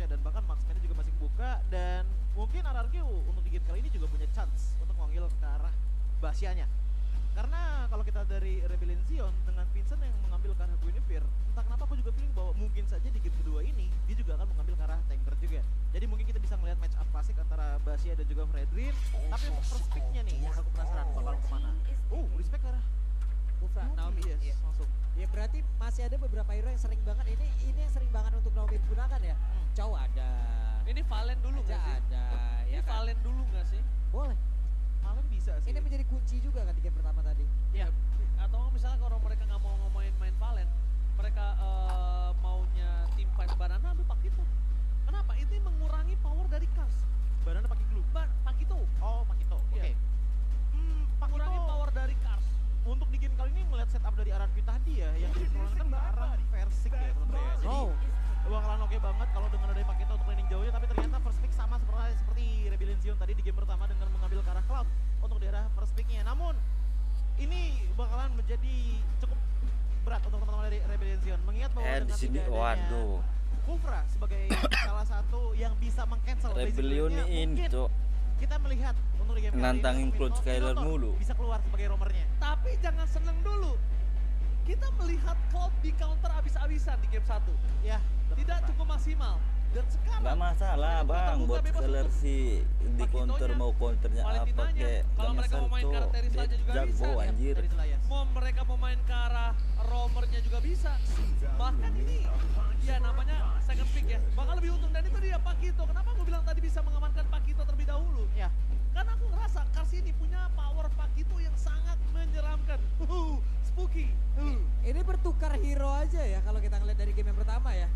Basya dan bahkan marksman juga masih buka dan mungkin RRQ untuk di game kali ini juga punya chance untuk manggil ke arah Basyanya. Karena kalau kita dari Rebellion Zion dengan Vincent yang mengambil ke arah Guinevere, entah kenapa aku juga feeling bahwa mungkin saja di game kedua ini dia juga akan mengambil ke arah tanker juga. Jadi mungkin kita bisa melihat match up klasik antara Basya dan juga Fredrin. Tapi untuk first pick-nya nih yang aku penasaran bakal kemana. Respect ke arah Kufra, Naomi. yes, Iya. langsung. Ya berarti masih ada beberapa hero yang sering banget ini yang sering banget untuk Naomi gunakan ya. Chow ada. Ini Valen dulu Aja nggak sih? ada. Ini Ya kan? Valen dulu nggak sih? Boleh. Malam bisa sih. Ini menjadi kunci juga kan di game pertama tadi. Ya. Atau misalnya kalau mereka nggak mau ngomongin main Valen, mereka maunya tim fight Banana ambil Pakito. Kenapa? Itu mengurangi power dari Cars. Banana pakai glue. Pakito. Oh, Pakito. Oke. Iya. Mengurangi Pakito power dari Cars. untuk di game kali ini melihat setup dari RRQ tadi ya yang diperlukan ke arah Versik ya sebenarnya. Jadi Oh. bakalan oke banget kalau dengan ada Pakito untuk landing jauhnya, tapi ternyata first pick sama seperti Rebellion Zion tadi di game pertama dengan mengambil ke arah Cloud untuk daerah first picknya. Namun ini bakalan menjadi cukup berat untuk teman-teman dari Rebellion Zion mengingat bahwa di dengan sini tidak adanya waduh. Kufra sebagai salah satu yang bisa meng-cancel Rebellion basic build-nya, ini mungkin cok. kita melihat untuk di game kali ini Nantangin untuk Cloud Minotaur Skylar mulu. bisa keluar sebagai roamernya. Tapi jangan seneng dulu. Kita melihat Cloud di counter abis-abisan di game 1. Ya, Tidak cukup maksimal. Dan sekarang Nggak masalah mereka bang, terbuka buat bebas color untuk sih di counter Pakitonya, mau counternya apa Valentinanya. kek. Kalau Nggak mereka mau main masalah, karakter Cok. selanjutnya juga Dia bisa. jago Ya, anjir. dari Selayas. mau mereka mau main ke arah roamernya juga bisa. Bahkan ini ya namanya second pick ya, bakal lebih untung. Dan itu dia Pakito. Kenapa gue bilang tadi bisa mengamankan Pakito terlebih dahulu? Ya, Karena aku ngerasa Cars ini punya power Pakito yang sangat menyeramkan. Spooky. Ini bertukar hero aja ya kalau kita ngeliat dari game yang pertama ya.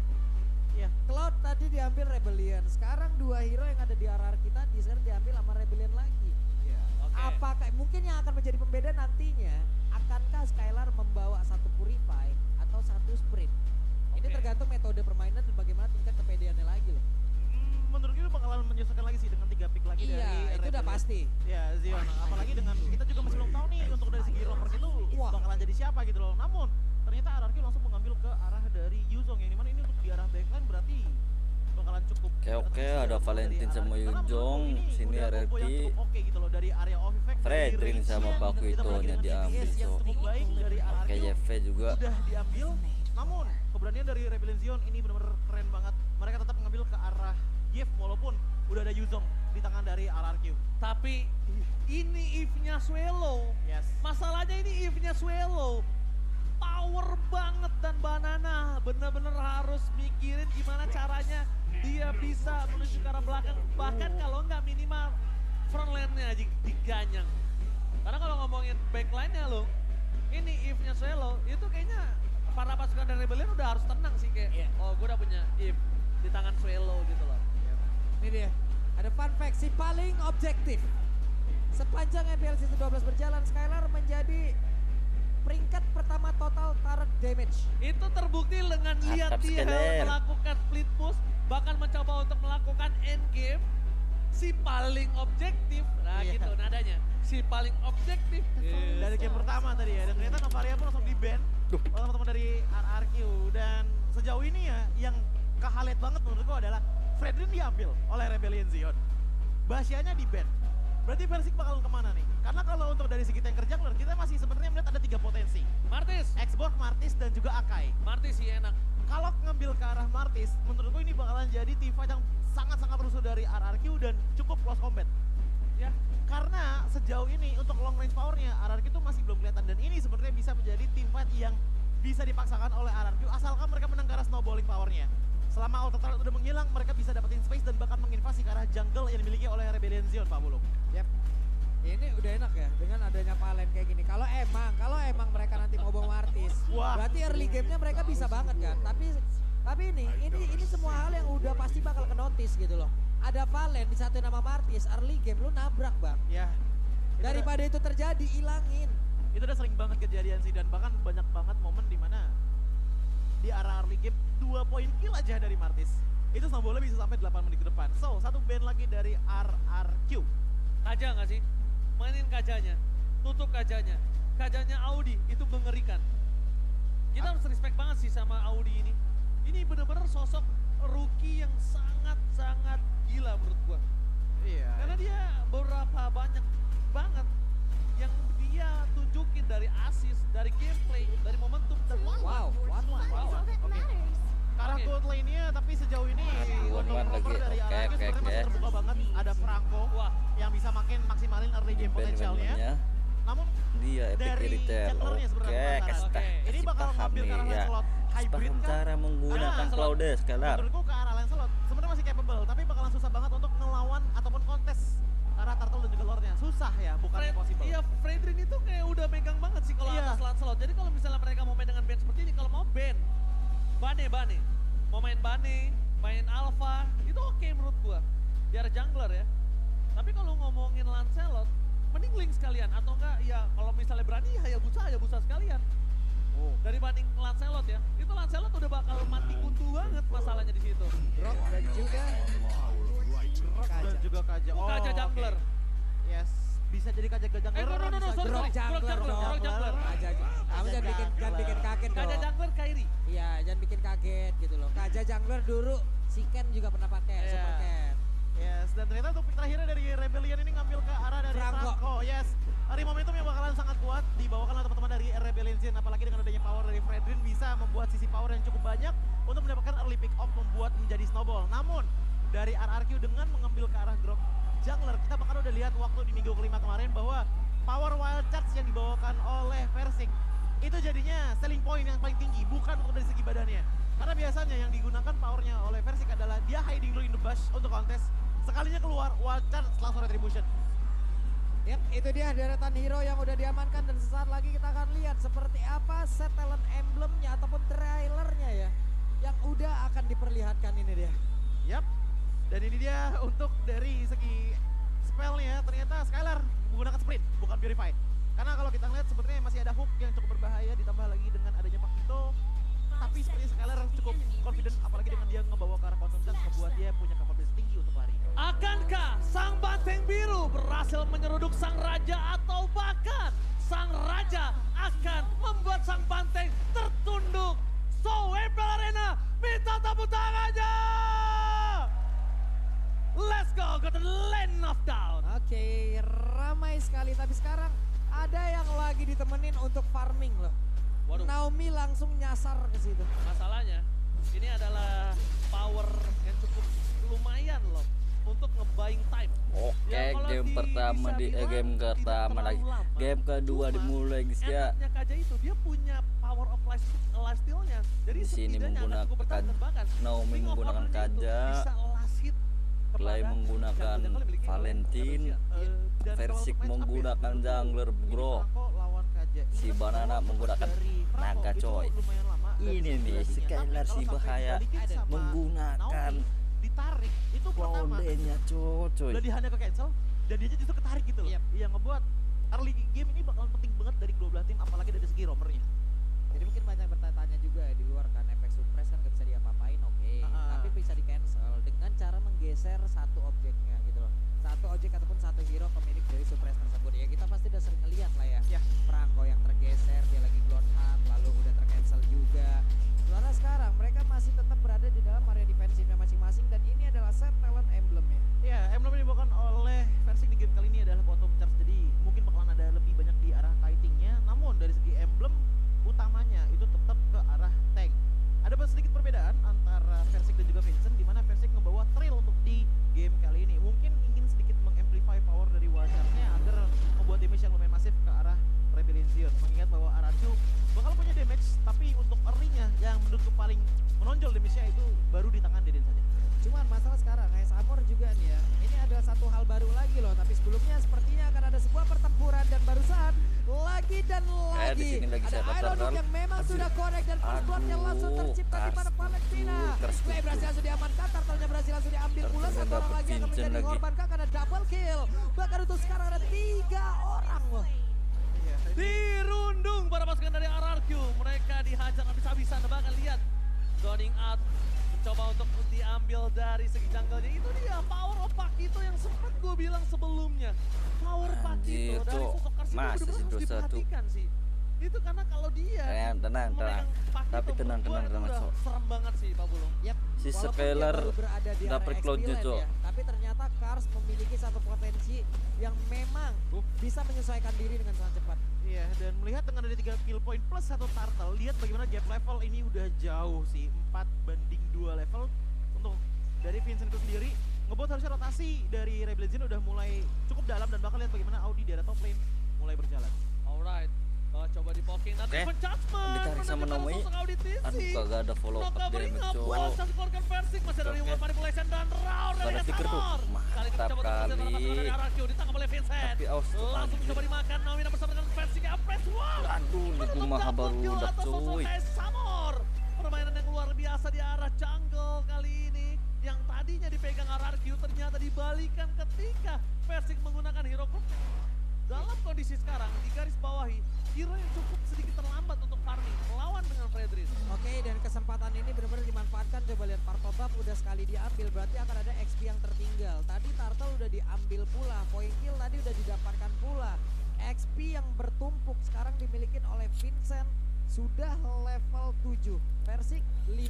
ya. Cloud tadi diambil Rebellion. Sekarang dua hero yang ada di RR kita sekarang diambil sama Rebellion lagi. Ya. Oke. Apakah mungkin yang akan menjadi pembeda nantinya akankah Skylar membawa satu Purify atau satu Sprint? Ini Oke. tergantung metode permainan dan bagaimana tingkat kepedeannya lagi loh. Menurut gue bakalan menyesuaikan lagi sih dengan 3 pick lagi dari Iya, itu udah Rebellion. pasti. Ya, Zion. Apalagi dengan kita juga masih belum tahu nih untuk dari segi roamers itu Wah. bakalan jadi siapa gitu loh. Namun ternyata RRQ langsung mengambil ke arah dari Yuzong yang dimana ini untuk di arah backline berarti bakalan cukup. Oke, berat ada dari Valentin RRQ. sama Karena menurutku Yuzong, ini sini udah combo yang RRQ. cukup oke gitu loh dari area of effect. dari Fredrin range-nya, sama ditambah Pakitonya lagi dengan diambil, DPS yang Cok. cukup baik dari RRQ. Oke, YV juga. Udah diambil, namun keberanian dari Rebellion Zion ini benar-benar keren banget. Mereka tetap mengambil ke arah Gift walaupun udah ada Yuzong di tangan dari RRQ. Tapi ini if-nya Swallow. Yes. Masalahnya ini if-nya Swallow. Power banget dan Banana bener-bener harus mikirin gimana caranya dia bisa menuju ke arah belakang. Bahkan kalau nggak minimal front line-nya aja diganyang. Karena kalau ngomongin backline-nya lo, ini if-nya Swallow itu kayaknya para pasukan dari Rebellion udah harus tenang sih kayak, Iya. oh gue udah punya if di tangan Swallow gitu loh. Ini dia, ada fun fact, si paling objektif. Sepanjang MPL Season 12 berjalan, Skylar menjadi peringkat pertama total turret damage. Itu terbukti dengan lihat Mantap, dia Skeler. melakukan split push, bahkan mencoba untuk melakukan end game. Si paling objektif, nah Iya. gitu nadanya. Si paling objektif. Dari game pertama tadi ya, dan ternyata Novaria pun langsung di-ban oleh teman-teman dari RRQ. Dan sejauh ini ya, yang ke-highlight banget menurutku adalah Fredrin diambil oleh Rebellion Zion. Basyanya di-ban. Berarti Versik bakal kemana nih? Karena kalau untuk dari segi tanker jungler, kita masih sebenarnya melihat ada 3 potensi. Martis, Xbox, Martis, dan juga Akai. Martis sih enak. Kalau ngambil ke arah Martis, menurutku ini bakalan jadi team fight yang sangat-sangat rusuh dari RRQ dan cukup close combat. Ya, Karena sejauh ini untuk long range powernya RRQ itu masih belum kelihatan dan ini sebenarnya bisa menjadi team fight yang bisa dipaksakan oleh RRQ asalkan mereka menang ke arah snowballing powernya. Selama auto turret udah menghilang, mereka bisa dapetin space dan bahkan menginvasi ke arah jungle yang dimiliki oleh Rebellion Zion, Pak Bulung. Yap. Ini udah enak ya dengan adanya Valen kayak gini. Kalau emang mereka nanti mau bawa Martis, Wah. berarti early game-nya mereka bisa banget kan. Tapi ini semua hal yang udah pasti bakal ke notice gitu loh. Ada Valen di satu nama Martis, early game lu nabrak bang. Ya. Daripada itu terjadi, ilangin. Itu udah sering banget kejadian sih dan bahkan banyak banget momen di mana di arah early game 2 poin kill aja dari Martis. Itu snowballnya bisa sampai 8 menit ke depan. So, satu ban lagi dari RRQ. kaja nggak sih? Mainin kajanya, tutup kajanya. Kajanya Audi itu mengerikan. Kita harus respect banget sih sama Audi ini. Ini bener-bener sosok rookie yang sangat-sangat gila menurut gua. Iya. Karena dia beberapa banyak banget yang dia tunjukin dari assist, dari gameplay, dari momentum dan Wow, Oke. Ke arah Oke. gold lane-nya, tapi sejauh ini untuk one cover lagi. dari Oke, Ararga oke, sebenarnya masih oke. terbuka banget. Ada Franco Wah, yang bisa makin maksimalin early game potensialnya. Band-bandnya Namun dia epic dari retail. junglernya Oke, sebenarnya kasih Oke. ini bakal paham ngambil nih ke arah ya. Lancelot hybrid Paham kan? cara menggunakan Ah, Claudes Scalar. Menurutku ke arah Lancelot sebenarnya masih capable, tapi bakalan susah banget untuk ngelawan ataupun kontes ke arah Turtle dan juga Lordnya. Susah ya, bukan impossible. Iya, Fredrin itu kayak udah megang banget sih kalau Iya. atas Lancelot. Jadi kalau misalnya mereka mau main dengan band seperti ini, kalau mau band, Bane. Mau main Bane, main Alpha, itu oke menurut gua. Biar jungler ya. Tapi kalau ngomongin Lancelot, mending Link sekalian. Atau enggak, ya kalau misalnya berani, Hayabusa sekalian. Oh. Dari banding Lancelot ya, itu Lancelot udah bakal mati kutu banget masalahnya di situ. Drop dan juga Dan juga Kaja. Oh, Kaja oke. jungler. Yes, bisa jadi Kaja jungler. no, bisa sorry, drop jadi- jungler drop dong. jungler. Kaja, kamu jangan bikin kaget Kaja dong. jungler Kairi. Iya, jangan bikin kaget gitu loh. Kaja jungler dulu si Ken juga pernah pakai, Iya. Super Ken. Yes, dan ternyata untuk pick terakhirnya dari Rebellion ini ngambil ke arah dari Franco. Franco. Yes, hari momentum yang bakalan sangat kuat dibawakan oleh teman-teman dari Rebellion Zin. Apalagi dengan adanya power dari Fredrin bisa membuat sisi power yang cukup banyak untuk mendapatkan early pick off membuat menjadi snowball. Namun dari RRQ dengan mengambil ke arah Grok jungler, kita bahkan udah lihat waktu di minggu kelima kemarin bahwa power wild charge yang dibawakan oleh Versik itu jadinya selling point yang paling tinggi, bukan untuk dari segi badannya. Karena biasanya yang digunakan powernya oleh Versik adalah dia hiding dulu in the bush untuk kontes, sekalinya keluar wild charge langsung retribution. Yap, itu dia deretan hero yang udah diamankan dan sesaat lagi kita akan lihat seperti apa set talent emblemnya ataupun trailernya ya yang udah akan diperlihatkan ini dia. Yap, dan ini dia untuk dari segi spellnya ternyata Skylar menggunakan sprint bukan purify. Karena kalau kita ngeliat sebenarnya masih ada hook yang cukup berbahaya ditambah lagi dengan adanya Pakito. Tapi sepertinya Skylar cukup confident apalagi dengan dia ngebawa ke arah quantum chance membuat dia punya capability tinggi untuk lari. Akankah sang banteng biru berhasil menyeruduk sang raja atau bahkan sang raja akan membuat sang banteng tertunduk? So, Apple Arena minta tepuk tangannya! Let's go to the lane of down. Oke, ramai sekali tapi sekarang ada yang lagi ditemenin untuk farming loh. Waduh. Naomi langsung nyasar ke situ. Masalahnya, ini adalah power yang cukup lumayan loh untuk nge-buying time. Oke, Ya, kalau game pertama bisa di bilang game tidak pertama lagi. terlalu lama. Game kedua Cuma dimulai guys ya. Enaknya Kaja itu dia punya power of lifesteal-nya. Jadi Di sini setidaknya akan cukup bertahan dan bahkan Naomi Ring of menggunakan Honor-nya itu Kaja, bisa last hit Clay kepada menggunakan jungle-jungle yang dimiliki oleh Valentine, Rebellion. Dan kalau Versik untuk match up ya, menggunakan menurutku jungler ini bro. Franco lawan Kaja. Si Ingat Banana bahwa menggunakan dari Franco naga, itu coy. lumayan lama dari Ini segi nih, bladingnya. si Tapi Skylar kalau si sampai bahaya dibalikin sama menggunakan Naomi, ditarik itu pertama Claudenya coy. Beladihannya ke cancel dan dia justru ketarik gitu loh. Yep. Yang ngebuat early game ini bakalan penting banget dari kedua belah tim apalagi dari segi roamernya. Jadi mungkin banyak bertanya juga ya di luar kan efek suppress kan gak bisa diapa-apain oke. Tapi bisa di cancel dengan cara menggeser satu objeknya gitu loh. Satu objek ataupun satu hero pemilik dari suppress tersebut. Ya kita pasti udah sering ngeliat lah ya. Ya. Franco yang tergeser, dia lagi Bloodhunt, lalu udah tercancel juga. Sementara sekarang mereka masih tetap berada di dalam area defensifnya masing-masing dan ini adalah set talent emblemnya. Ya, emblem yang dibawakan oleh Versik di game kali ini adalah bottom charge, jadi mungkin bakalan ada lebih banyak di arah kitingnya. Namun dari segi emblem utamanya itu tetap ke arah tank. Ada sedikit perbedaan antara Versik dan juga Vincent, di mana Versik ngebawa trail untuk di game kali ini. Mungkin ingin sedikit mengamplify power dari wajahnya agar membuat damage yang lumayan masif ke arah Rebellion Zion. Mengingat bahwa Arachu bakal punya damage, tapi untuk early-nya yang menurutku paling menonjol damage-nya itu baru di tangan Deden saja. Cuman masalah sekarang AS Amor juga nih ya. Ini adalah satu hal baru lagi loh, tapi sebelumnya sepertinya akan ada sebuah pertempuran dan barusan lagi dan lagi di sini lagi ada saya Iron Turtle. yang memang sudah connect dan first blood-nya langsung tercipta di mana Valentina. Clay berhasil langsung diamankan, Turtle-nya berhasil langsung diambil pula, Turtle-nya satu orang dapet lagi akan Vincent menjadi lagi. korban kak karena double kill. Bahkan untuk sekarang ada 3 orang loh. Iya, Dirundung para pasukan dari RRQ. Mereka dihajar habis-habisan. Bahkan lihat zoning out mencoba untuk diambil dari segi jungle-nya. Itu dia power of Pakito yang sempat gue bilang sebelumnya. Power Pakito Anjir, dari Cok. sosok Karsi itu Masih benar-benar harus satu-satu. diperhatikan sih. Itu karena kalau dia Tenang. memegang Pakito, Tapi tenang, menurut gua tenang, itu tenang, udah Sok. serem banget sih Pak Bulung. Yap. Si Walaupun dia Skylar baru berada di dapet area cloud XP lane Cok. ya, tapi ternyata Cars memiliki satu potensi yang memang bisa menyesuaikan diri dengan sangat cepat. Iya, dan melihat dengan ada 3 kill point plus 1 turtle, lihat bagaimana gap level ini udah jauh sih, 4-2 level untuk dari Vincent itu sendiri. Ngebuat harusnya rotasi dari Rebellion udah mulai cukup dalam dan bakal lihat bagaimana Audi di area top lane mulai berjalan. Alright, coba di poking dan Oke. Riven Judgment Ditarik sama menunjukkan Naomi. langsung Audi TC. Aduh kagak ada follow up Noka bring damage up, Cok. Walsh yang dikeluarkan Versing, masih ada Oke. reward manipulation dan round dari Ada stiker tuh. Samor. Kali ini Mantap mencoba untuk kali. berhasil dari RRQ, ditangkap oleh Vincent. Tapi awas tuh, Langsung anjir. coba dimakan, Naomi dan bersama dengan Versing yang press wall. Aduh, ini Menutup kumaha double baru kill udah atas sosok cuy. kayak Samor. Permainan yang luar biasa di arah jungle kali ini. Yang tadinya dipegang RRQ ternyata dibalikan ketika Versing menggunakan hero group. Dalam kondisi sekarang, di garis bawahi, hero yang cukup sedikit terlambat untuk farming, melawan dengan Fredrin. Oke, dan kesempatan ini benar-benar dimanfaatkan. Coba lihat Partobab udah sekali diambil, berarti akan ada XP yang tertinggal. Tadi Turtle udah diambil pula, point kill tadi udah didapatkan pula. XP yang bertumpuk sekarang dimiliki oleh Vincent sudah level 7, Versik 5.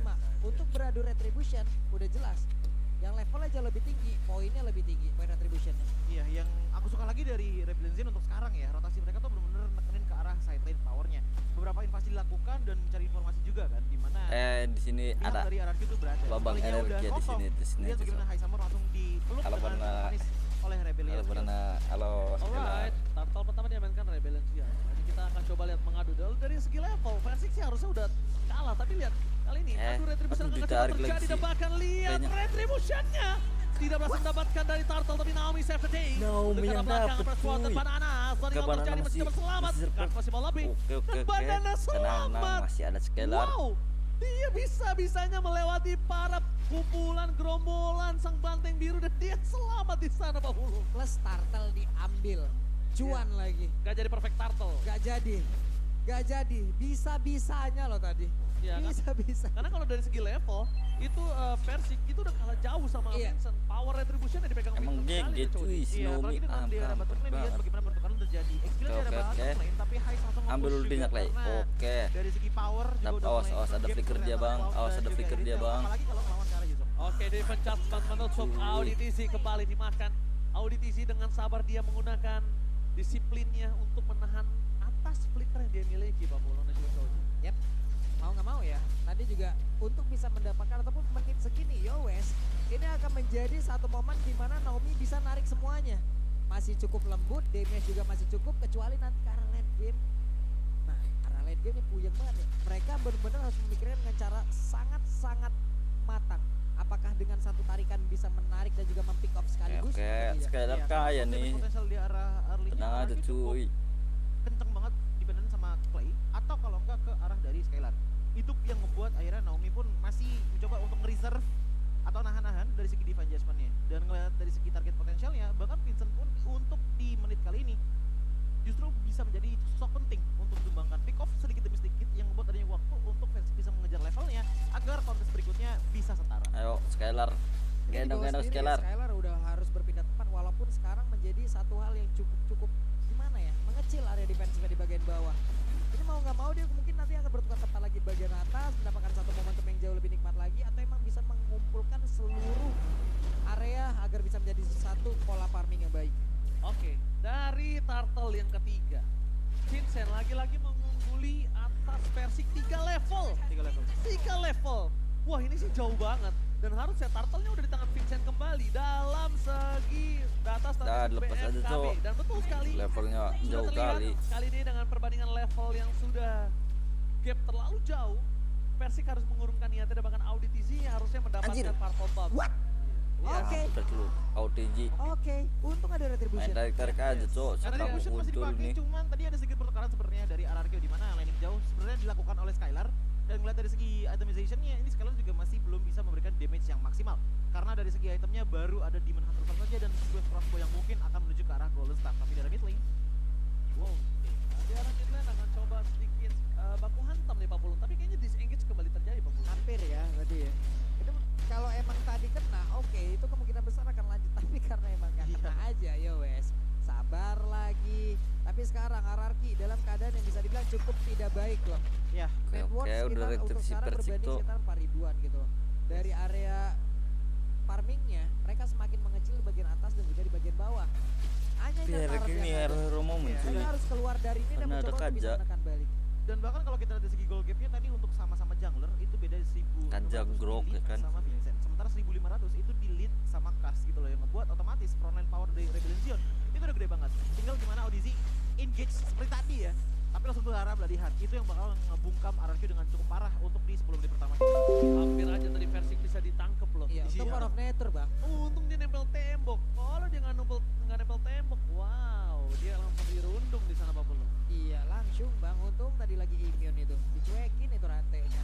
Untuk beradu retribution udah jelas. Yang levelnya jauh lebih tinggi, poinnya lebih tinggi, poin retributionnya. Iya, yang aku suka lagi dari Rebellion untuk sekarang ya, rotasi mereka tuh benar-benar nekenin ke arah side lane powernya. Beberapa invasi dilakukan dan mencari informasi juga kan, di mana Di sini pihak ada dari RRQ itu berada. babang Sekalinya energi udah di kosong, sini lihat aja, bagaimana Sok. Haisamur langsung dipeluk Halo, dengan Bana. manis oleh Rebellion. halo Skylar. Alright, Turtle pertama dia mainkan Rebellion ya. Jadi kita akan coba lihat mengadu dari segi level. Versik sih harusnya udah kalah, tapi lihat kali ini adu retribution aduh, akan coba ditarik terjadi lagi dan sih. bahkan lihat Kayaknya. retributionnya tidak berhasil mendapatkan dari Turtle, tapi Naomi save the day. Naomi Dengan yang belakang dapet, Presswater dan cuy. Banana. Setelah Ke yang Banana terjadi masih masih- dapat selamat. masih Gas masih mau lebih. Oke, Dan Banana tenang, selamat. masih ada Skylar. Wow, dia bisa-bisanya melewati para kumpulan gerombolan sang banteng biru dan dia selamat di sana Pak Hulu. Plus Turtle diambil, cuan lagi. Gak jadi perfect Turtle. Gak jadi, bisa-bisanya loh tadi. Iya kan? Bisa-bisa. Karena kalau dari segi level itu Persik itu udah kalah jauh sama Iya. Vincent. Power retribution yang dipegang Emang Vincent sekali GG tuh, cuy, si Iya, Naomi apalagi dengan di area bottom lane lihat banget. bagaimana pertukaran terjadi. Experience di area Oke, bottom oke. lane, tapi Hais langsung Ambil nge-push ultinya, juga Clay. karena Oke. dari segi power juga Tapi udah awas, mulai awas, ada nge-gap flicker dia, ternyata Bang. Cloud Awas, dan ada juga flicker dia, Intel. Bang. Apalagi kalau melawan Kara Yusuf. Oke, Devon Chapman menutup Cuy. Auditisi kembali dimakan. Auditisi dengan sabar dia menggunakan disiplinnya untuk menahan atas flicker yang dia miliki Pak Polo dan juga Soji. Yap, mau nggak mau ya. Tadi juga untuk bisa mendapatkan ataupun menit segini, yo wes, ini akan menjadi satu momen di mana Naomi bisa narik semuanya. Masih cukup lembut, damage juga masih cukup, kecuali nanti ke arah late game. Nah, arah late game ini puyeng banget ya. Mereka benar-benar harus memikirkan dengan cara sangat-sangat matang. Apakah dengan satu tarikan bisa menarik dan juga mempick off sekaligus? Oke, atau tidak? Skylar Iya, kaya kalau nih. potensial di arah early-nya Tenang aja RRQ cukup cuy. kenceng banget dibandingin sama Clay atau kalau enggak ke arah dari Skylar. Itu yang membuat akhirnya Naomi pun masih mencoba untuk nge-reserve atau nahan-nahan dari segi defense adjustment-nya. Dan ngeliat dari segi target potensialnya, bahkan Vincent pun untuk di menit kali ini justru bisa menjadi sosok penting untuk dikembangkan pick off sedikit demi sedikit yang membuat adanya waktu untuk fans bisa mengejar levelnya agar kontes berikutnya bisa setara. Ayo Skylar. Ini Gendong-gendong di bawah sendiri ya, Skylar. Skylar udah harus berpindah tempat walaupun sekarang menjadi satu hal yang cukup gimana ya, mengecil area defensifnya di bagian bawah. Ini mau nggak mau dia mungkin nanti akan bertukar tempat lagi di bagian atas, mendapatkan satu momentum yang jauh lebih nikmat lagi atau emang bisa mengumpulkan seluruh area agar bisa menjadi satu pola farming yang baik. Oke, dari Turtle yang ketiga, Vincent lagi-lagi mengungguli atas Persik 3 level. 3 level. 3 level. Wah ini sih jauh banget. Dan harusnya Turtle-nya udah di tangan Vincent kembali dalam segi data Dan statistik lepas aja, BMKB. Cok. Dan betul sekali, Levelnya sudah jauh terlihat kali. kali ini dengan perbandingan level yang sudah gap terlalu jauh, Persik harus mengurungkan niatnya dan bahkan Auditz harusnya mendapatkan Anjir. Purple Bomb. What? Iya. Oke. Udah dulu. OTG. Oke, untung ada Main retribution. tarik-tarik aja, Cok. Karena Sekarang Retribution masih muncul dipakai, nih. cuman tadi ada sedikit pertukaran sebenarnya dari RRQ di mana landing jauh sebenarnya dilakukan oleh Skylar. Dan ngeliat dari segi itemization-nya, ini Skylar juga masih belum bisa memberikan damage yang maksimal. Karena dari segi itemnya baru ada Demon Hunter saja dan sebuah crossbow yang mungkin akan menuju ke arah Golden Staff. Tapi dari mid lane, Wow, oke. Nah, di arah mid lane akan coba sedikit baku hantam nih Pak Pulung. Tapi kayaknya disengage kembali terjadi Pak Pulung. Hampir ya tadi ya. Itu kalau emang tadi kena, oke, itu kemungkinan besar akan lanjut. Tapi karena emang nggak kena aja, ya wes. Sabar lagi. Tapi Tapi sekarang RRQ dalam keadaan yang bisa dibilang cukup tidak baik loh. Ya, Net worth udah sekitar untuk reduksi sekarang Persik berbanding tuh. sekitar 4 ribuan gitu loh. Dari area farmingnya mereka semakin mengecil di bagian atas dan juga di bagian bawah. Hanya Biar Tarot gini yang ada. hero mau muncul. Mereka harus keluar dari ini dan Karena ada mencoba untuk bisa Kaja. menekan balik. dan bahkan kalau kita lihat dari segi goal gapnya tadi untuk sama-sama jungler itu beda 1000 Kaja grok, ya kan? sama Vincent. Sementara 1500 itu di lead sama Kas gitu loh yang ngebuat otomatis frontline power dari Rebellion Zion itu udah gede banget. Tinggal gimana Odyssey engage seperti tadi ya. Tapi langsung berharap lah lihat itu yang bakal ngebungkam RRQ dengan cukup parah untuk di 10 menit pertama. Hampir aja tadi Versik bisa ditangkep loh. Iya, Iya. untuk War of Nature bang. Untung dia nempel tembok. Kalau dia nggak nempel tembok, wow, dia langsung dirundung di sana Pak Polo. Iya langsung bang, untung tadi lagi immune itu, dicuekin itu rantainya.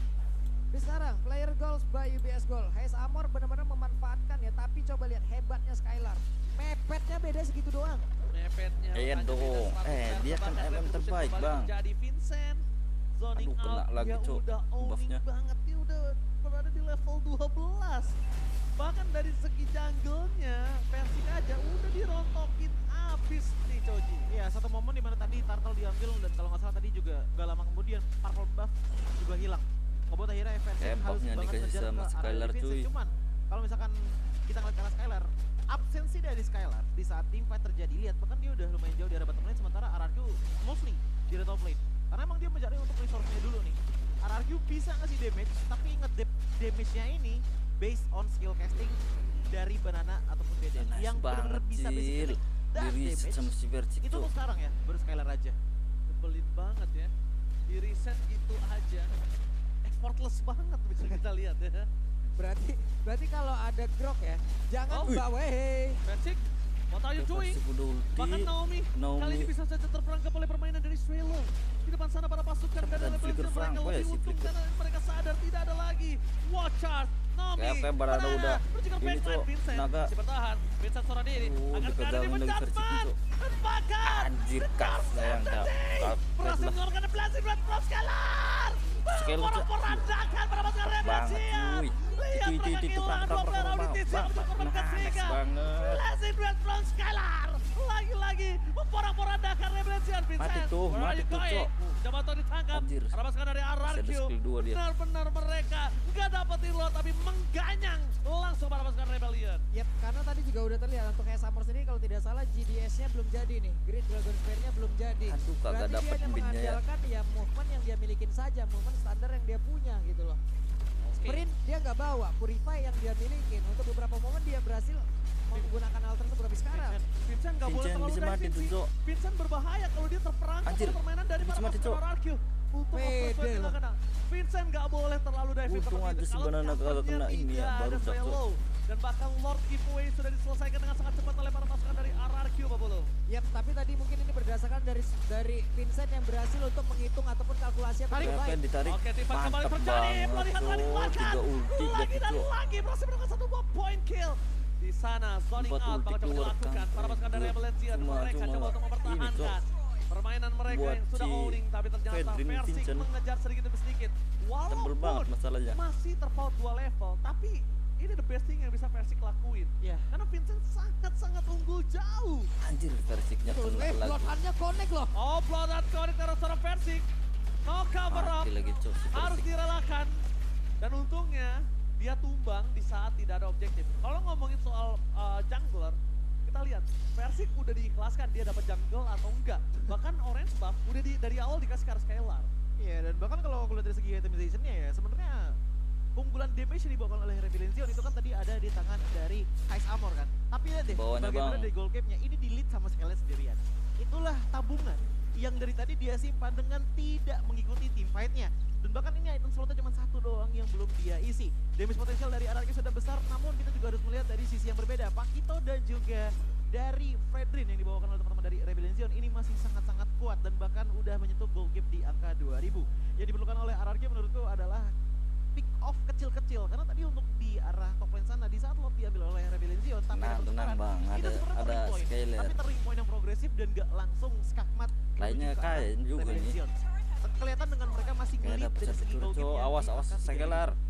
Tapi sekarang player goals by UBS Gold. Hayes Amor benar-benar memanfaatkan ya, tapi coba lihat hebatnya Skylar. Mepetnya beda segitu doang. Mepetnya. Iya makanya dong. beda 100 Dia kan bahkan MM Revolution terbaik, kembali Bang. Jadi Vincent, zoning Aduh, kena out, lagi, dia Cuk, udah owning buffnya. banget, dia udah berada di level 12. Bahkan dari segi jungle-nya, Persik aja udah dirontokin abis nih Choji. Iya, satu momen dimana tadi Turtle diambil dan kalau nggak salah tadi juga gak lama kemudian purple buff juga hilang. Ngebuat akhirnya FNC harus buffnya banget dikasih ngejar sama ke arah Skylar, Vincent. cuy. Cuman kalau misalkan kita ngeliat ke arah Skylar, absensi dari Skylar di saat team fight terjadi, lihat bahkan dia udah lumayan jauh di arah bottom lane sementara RRQ mostly di arah top lane. Karena emang dia mencari untuk resource-nya dulu nih. RRQ bisa ngasih damage, tapi damage-nya ini based on skill casting dari Banana ataupun Deden Nice yang benar-benar banget, bisa basic Cil. damage dan Di reset damage. sama si Persik Itu tuh. untuk sekarang ya, baru Skylar aja. Nyebelin banget ya. Di reset gitu aja. Effortless banget bisa kita lihat ya. Berarti kalau ada grok ya, jangan Oh. mbak wehe. Persik, what are you doing? Persik udah ulti. Bahkan Naomi kali ini Naomi. bisa saja terperangkap oleh permainan dari Swelo. Di depan sana para pasukan dari Dan level flicker mereka Franco ya, lebih si untung flicker. karena mereka sadar tidak ada lagi. Watch out, Naomi. Kayak Barada udah berjika ini, backline Cok, Vincent naga. masih bertahan. Vincent seorang diri akan Dipegangin kali ini lagi Persik menjatuhkan itu. dan bahkan Anjir, kas sayang kak. berhasil mengeluarkan blessing buat Pro Scalar. Scalar, Cok. Porak-porandakan pada pasukan Banget, Rebellion. cuy. Lihat Itu, mereka kehilangan dua player Auditisi yang menjadi korban ketiga. banget. Blessing buat Pro Scalar. Lagi-lagi memporak-porandakan Rebellion Vincent. Mati tuh, Where are mati you tuh, going? Cok. Jabatan ditangkap. Anjir. Ada pasukan dari Masih ada RRQ. skill 2 dia. Benar-benar mereka nggak dapetin lo tapi mengganyang langsung para pasukan Rebellion. Yap, karena tadi juga udah terlihat untuk Hayes Amor sendiri kalau tidak salah GDS-nya belum jadi nih. Great Dragon Spear-nya belum jadi. Aduh, kagak Berarti dapet dia hanya binnya ya. mengandalkan ya movement yang dia milikin saja, movement standar yang dia punya gitu loh. Sprint dia nggak bawa, Purify yang dia milikin. Untuk beberapa momen dia berhasil menggunakan hal tersebut tapi sekarang. Vincent nggak boleh Vincent terlalu bisa mati diving tuh, sih. Cok. Vincent berbahaya kalau dia terperangkap Anjir, oleh permainan dari bisa para mati, pasukan Cok. RRQ. Untuk Pede overswipe loh. kena. Vincent nggak boleh terlalu diving Untung seperti aja itu. si Kalau Banana kagak covernya kena ini ya, tidak baru ada dapat. Swallow. Dan bahkan Lord Giveaway sudah diselesaikan dengan sangat cepat oleh para pasukan dari RRQ, Pak Bolo. Yap, tapi tadi mungkin ini berdasarkan dari Vincent yang berhasil untuk menghitung ataupun kalkulasi yang Tarik baik. ditarik. Oke, tim fight kembali Mantap terjadi. banget, Pelarian lari Cok. belakang. 3 ulti Lagi dan Cok. lagi berhasil mendapatkan satu buah point kill. Di sana zoning 4 out ulti bakal coba keluar dilakukan. kan. Para pasukan dari Rebellion Cuma- mereka cuma coba untuk ini, mempertahankan permainan mereka Buat yang sudah si owning tapi ternyata Fedrin Persik Vincent. mengejar sedikit demi sedikit. Tebel banget Walaupun masalahnya. masih terpaut 2 level, tapi ini the best thing yang bisa Persik lakuin. Iya. Karena Vincent sangat-sangat unggul jauh. Anjir, Persiknya kena lagi. Bloodhound-nya connect loh. Oh, blood and connect terhadap seorang Persik. No cover up. Mati lagi, Cok, si Harus Persik. direlakan. Dan untungnya dia tumbang di saat tidak ada objektif. Kalau ngomongin soal jungler, kita lihat Persik udah diikhlaskan dia dapat jungle atau enggak. Bahkan Orange buff udah dari awal dikasih ke Skylar. Iya, dan bahkan kalau aku lihat dari segi itemization-nya ya sebenarnya keunggulan damage yang dibawakan oleh Rebellion Zion itu kan tadi ada di tangan dari Hayes Amor kan. Tapi lihat deh Bawahnya, bagaimana Bang. dari goal cap-nya ini di lead sama Skylar sendirian. Itulah tabungan yang dari tadi dia simpan dengan tidak mengikuti team fight-nya. Dan bahkan ini item slotnya cuma satu doang yang belum dia isi. Damage potensial dari RRQ sudah besar, namun kita juga harus melihat dari sisi yang berbeda. Pakito dan juga dari Fredrin yang dibawakan oleh teman-teman dari Rebellion Zion ini masih sangat-sangat kuat dan bahkan udah menyentuh goal gap di angka 2000. Yang diperlukan oleh RRQ menurutku adalah pick off kecil-kecil karena tadi untuk di arah top lane sana di saat lot diambil oleh Rebellion Zion tapi Tenang, ada tenang, pertukaran, Bang. itu Ada- sebenarnya ada turning point, Skylar. tapi turning point yang progresif dan gak langsung skakmat Lainnya menuju ke arah kain juga Rebellion nih. Zion. Kelihatan dengan mereka masih Kayak ngelit dapet dari satu segi turret, goal Cok. gapnya Awas, di awas, angka Skylar. 3000.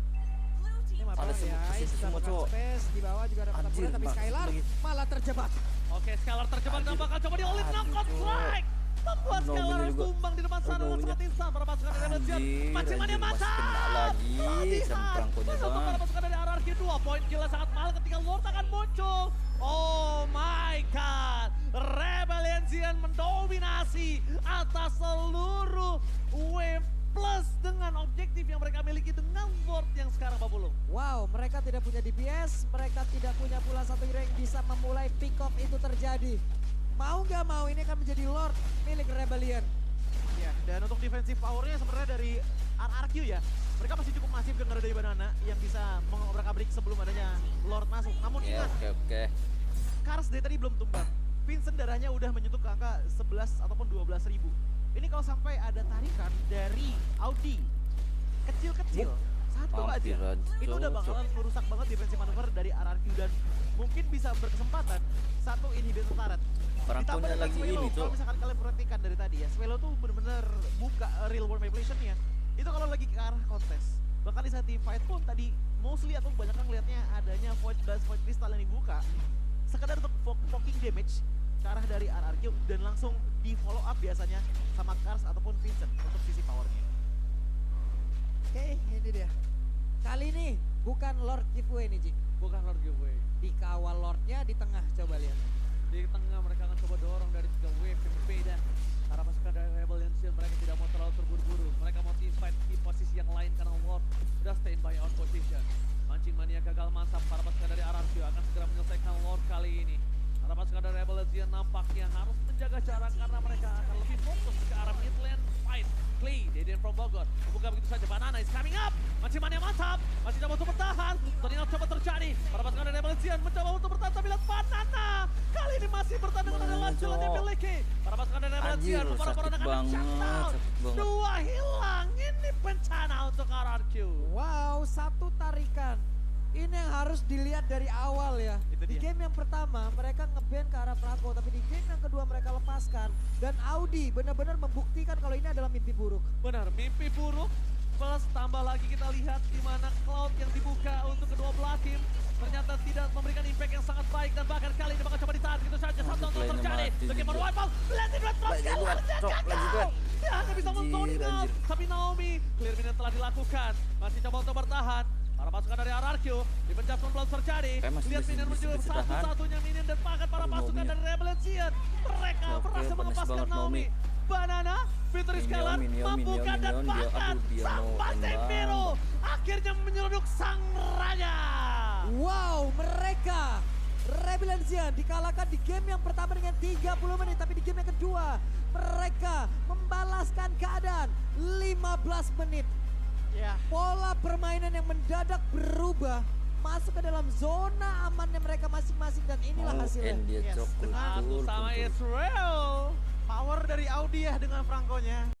Ini Ada maaf semua ya, posisi semua, mendapatkan Cok. space di bawah juga dapat Anjir, tapi Bang, Skylar lagi. malah terjebak. Oke, Skylar terjebak dan bakal coba di all in Aduh, knock-out Cok. strike. membuat No, Skylar ini harus juga. tumbang di depan sana No, dan ini. sangat instan para pasukan dari Rebellion. Anjir, Mancing mania anjir, masih mantap. kena lagi Melihat sama perangkonya, untuk Bang. para pasukan dari RRQ 2 poin kill sangat mahal ketika Lord akan muncul. Oh my god, Rebellion Zion mendominasi atas seluruh wave plus dengan objektif yang mereka miliki dengan Lord yang sekarang Babulung. Wow, mereka tidak punya DPS, mereka tidak punya pula satu hero yang bisa memulai pick off itu terjadi. Mau nggak mau ini akan menjadi Lord milik Rebellion. Ya, dan untuk defensive powernya sebenarnya dari RRQ ya, mereka masih cukup masif dengan dari Banana yang bisa mengobrak-abrik sebelum adanya Lord masuk. Namun Ya, ingat, oke. Kars dari tadi belum tumbang. Vincent darahnya udah menyentuh ke angka 11 ataupun 12 ribu. Ini kalau sampai ada tarikan dari Audi kecil-kecil, satu Hampir aja, aja, itu udah cocok. bakalan merusak banget defensive manuver dari RRQ dan mungkin bisa berkesempatan satu inhibitor turret. Perangkonya Ditambah dengan lagi Swallow, ini tuh. kalau misalkan kalian perhatikan dari tadi ya, Swallow tuh bener-bener buka real world manipulation-nya. Itu kalau lagi ke arah kontes. Bahkan di saat team fight pun tadi mostly atau banyak kan ngeliatnya adanya Void Blast, Void Crystal yang dibuka. Sekedar untuk poking damage ke arah dari RRQ dan langsung di follow up biasanya sama Kars ataupun Vincent untuk sisi powernya. Oke, ini dia. Kali ini bukan Lord giveaway nih, Ji. Bukan Lord giveaway. Dikawal Lordnya di tengah, coba lihat. Di tengah mereka akan coba dorong dari 3 wave yang berbeda. Para pasukan dari Rebellion Shield mereka tidak mau terlalu terburu-buru. Mereka mau fight di posisi yang lain karena Lord sudah stay by on position. Mancing mania gagal mantap, para pasukan dari RRQ akan segera menyelesaikan Lord kali ini. Para pasukan dari Rebellion Shield nampaknya harus menjaga jarak karena mereka akan lebih fokus ke arah mid lane fight. Clay, Deden from Bogor, membuka begitu saja, Banana is coming up. Mancing mania mantap, masih coba untuk bertahan. Tornado coba terjadi, para pasukan dari Rebellion Shield mencoba untuk bertahan tapi lihat Banana. Kali ini masih bertahan dengan ada lancuran yang dimiliki. Para pasukan dari Rebellion Anjir, Shield sakit dengan banget, shutdown. sakit banget. 2 hilang, ini bencana untuk RRQ. Wow, satu tarikan. Ini yang harus dilihat dari awal ya. Itu Di dia. game yang pertama mereka nge-ban ke arah Franco, tapi di game yang kedua mereka lepaskan. Dan Audi benar-benar membuktikan kalau ini adalah mimpi buruk. Benar, mimpi buruk. Plus tambah lagi kita lihat di mana Cloud yang dibuka untuk kedua belah tim ternyata tidak memberikan impact yang sangat baik dan bahkan kali ini bakal coba ditahan gitu saja. Satu untuk playnya terjadi. mati The Gamer juga. Wipeout, Blended Red Trap Lagi Skylar dua, dan Cok, lagi gagal. dua. Ya, hanya bisa Anjir, men-zoning out. anjir. Tapi Naomi, clear minion telah dilakukan. Masih coba untuk bertahan. Para pasukan dari RRQ, dipencet pun belum terjadi. Kayak masih Lihat bisa- minion bisa- muncul bisa tahan. satu-satunya minion dan bahkan para Aduh, pasukan Naomi. dari Rebellion Shield. Mereka Oke, berhasil panas mengemaskan banget Naomi. Naomi. Banana, Victory Minion, Skylar minion, membuka minion, dan minion, dia- bahkan aduh, dia sang mau banteng embang. biru akhirnya menyeruduk sang raja. Wow, mereka Rebellion Zion dikalahkan di game yang pertama dengan 30 menit, tapi di game yang kedua mereka membalaskan keadaan 15 menit. Ya, Pola permainan yang mendadak berubah, masuk ke dalam zona amannya mereka masing-masing dan inilah Mau hasilnya. end dia, Yes, Cok. dengan Aku Betul, sama betul. Israel. power dari Audi ya dengan Franco-nya.